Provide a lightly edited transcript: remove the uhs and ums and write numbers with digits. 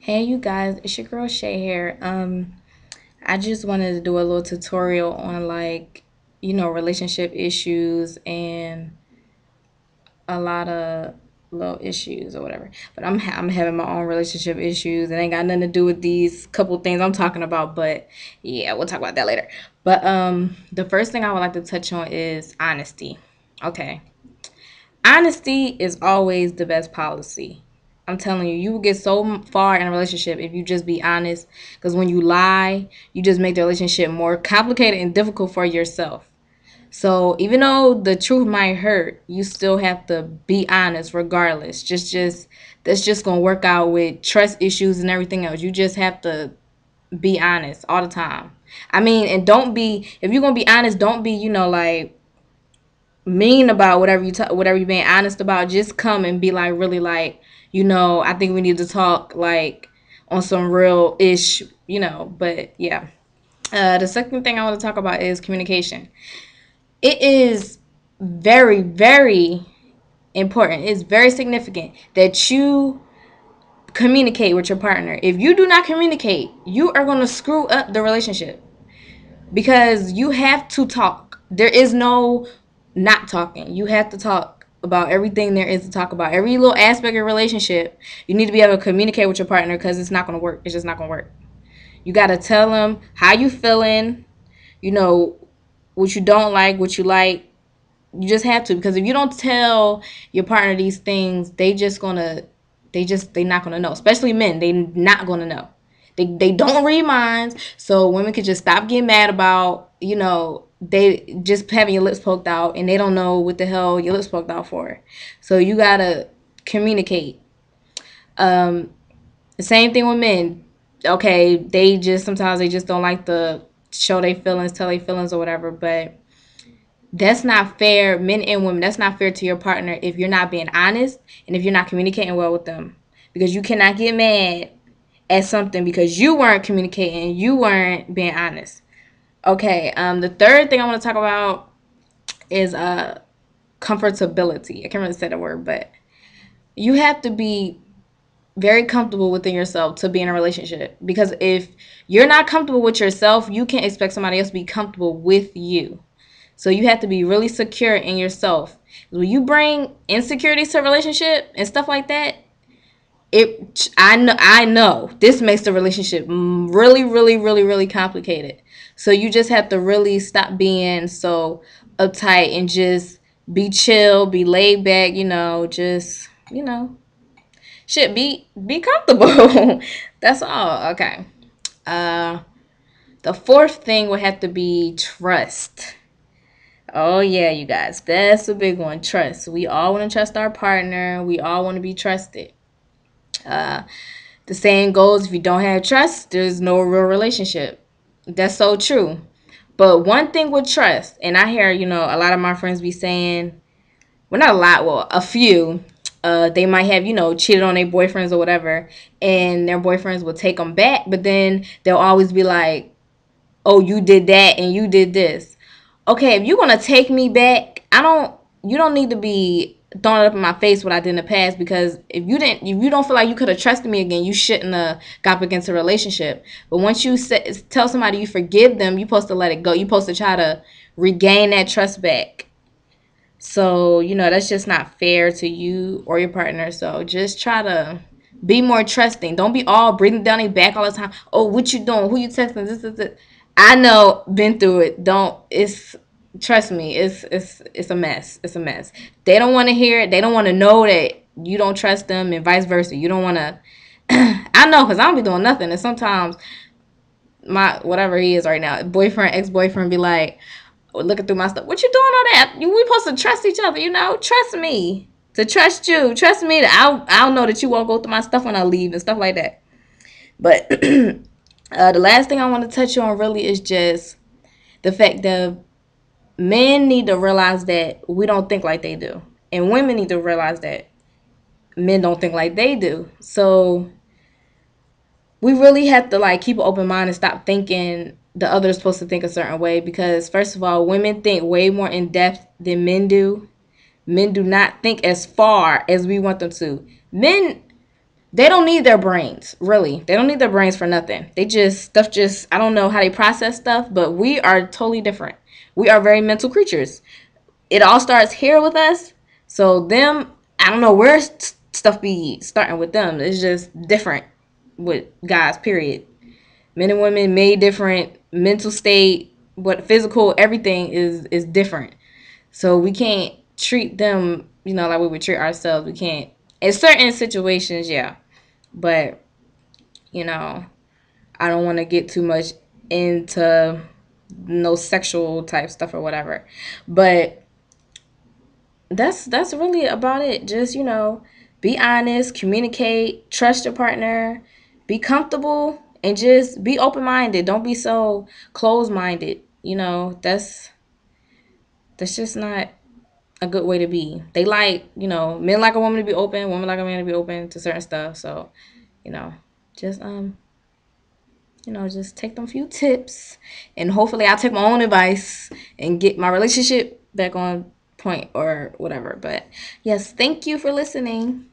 Hey you guys, it's your girl Shay here. I just wanted to do a little tutorial on relationship issues and a lot of little issues or whatever. But I'm having my own relationship issues and ain't got nothing to do with these couple things I'm talking about, but yeah, we'll talk about that later. But the first thing I would like to touch on is honesty. Okay. Honesty is always the best policy. I'm telling you, you will get so far in a relationship if you just be honest. Because when you lie, you just make the relationship more complicated and difficult for yourself. So even though the truth might hurt, you still have to be honest regardless. Just that's just gonna work out with trust issues and everything else. You just have to be honest all the time. I mean, and don't be if you're gonna be honest, don't be like mean about whatever you're being honest about. Just come and be like really like I think we need to talk like on some real ish. But yeah. The second thing I want to talk about is communication. It is very very important. It's very significant that you communicate with your partner. If you do not communicate, you are going to screw up the relationship because you have to talk. There is no not talking. You have to talk about everything there is to talk about. Every little aspect of relationship, you need to be able to communicate with your partner because it's not going to work. It's just not going to work. You got to tell them how you feeling, you know, what you don't like, what you like. You just have to, because if you don't tell your partner these things, they not gonna know. Especially men, they not gonna know. They don't read minds, so women could just stop getting mad about they just having your lips poked out, and they don't know what the hell your lips poked out for. So you gotta communicate. Um, the same thing with men. Okay, they just sometimes they just don't like to show their feelings, tell their feelings or whatever, but that's not fair. Men and women, that's not fair to your partner if you're not being honest and if you're not communicating well with them, because you cannot get mad at something because you weren't communicating, you weren't being honest. Okay. The third thing I want to talk about is comfortability. I can't really say the word, but you have to be very comfortable within yourself to be in a relationship, because if you're not comfortable with yourself, you can't expect somebody else to be comfortable with you. So you have to be really secure in yourself. When you bring insecurities to a relationship and stuff like that, I know this makes the relationship really really really really complicated. So you just have to really stop being so uptight and just be chill, be laid back, just shit, be comfortable. That's all. Okay. Uh the fourth thing would have to be trust. Oh yeah, you guys, that's a big one. Trust. We all want to trust our partner. We all want to be trusted. Uh, the saying goes, if you don't have trust, there's no real relationship. That's so true. But one thing with trust, and I hear a lot of my friends be saying, well, not a lot, well, a few. They might have cheated on their boyfriends or whatever, and their boyfriends will take them back, but then they'll always be like, oh, you did that and you did this. Okay, if you're gonna take me back, you don't need to be throwing it up in my face what I did in the past, because if you don't feel like you could have trusted me again, you shouldn't have got back into a relationship. But once you tell somebody you forgive them, you're supposed to let it go. You're supposed to try to regain that trust back. So, that's just not fair to you or your partner. So just try to be more trusting. Don't be all breathing down their back all the time. Oh, what you doing? Who you texting? This. I know, been through it. Don't it's Trust me, it's a mess. It's a mess. They don't want to hear it. They don't want to know that you don't trust them, and vice versa. You don't want to I know, because I don't be doing nothing. And sometimes my whatever he is right now, boyfriend, ex-boyfriend, be like looking through my stuff. What you doing all that? We supposed to trust each other, Trust me to trust you. Trust me that I'll know that you won't go through my stuff when I leave and stuff like that. But the last thing I want to touch on really is just the fact that men need to realize that we don't think like they do, and women need to realize that men don't think like they do. So we really have to like keep an open mind and stop thinking the other is supposed to think a certain way, because first of all, women think way more in depth than men do. Men do not think as far as we want them to. Men They don't need their brains, really. They don't need their brains for nothing. They just stuff just I don't know how they process stuff, but we are totally different. We are very mental creatures. It all starts here with us. So them, I don't know where stuff be starting with them. It's just different with guys. Period. Men and women made different. Mental state, what physical, everything is different. So we can't treat them, like we would treat ourselves. We can't in certain situations, yeah. But you know, I don't want to get too much into no sexual type stuff or whatever. But that's really about it. Just, be honest, communicate, trust your partner, be comfortable, and just be open minded. Don't be so closed minded. That's just not a good way to be. They like, men like a woman to be open, women like a man to be open to certain stuff. So, you know, just just take them few tips, and hopefully I'll take my own advice and get my relationship back on point or whatever. But yes, thank you for listening.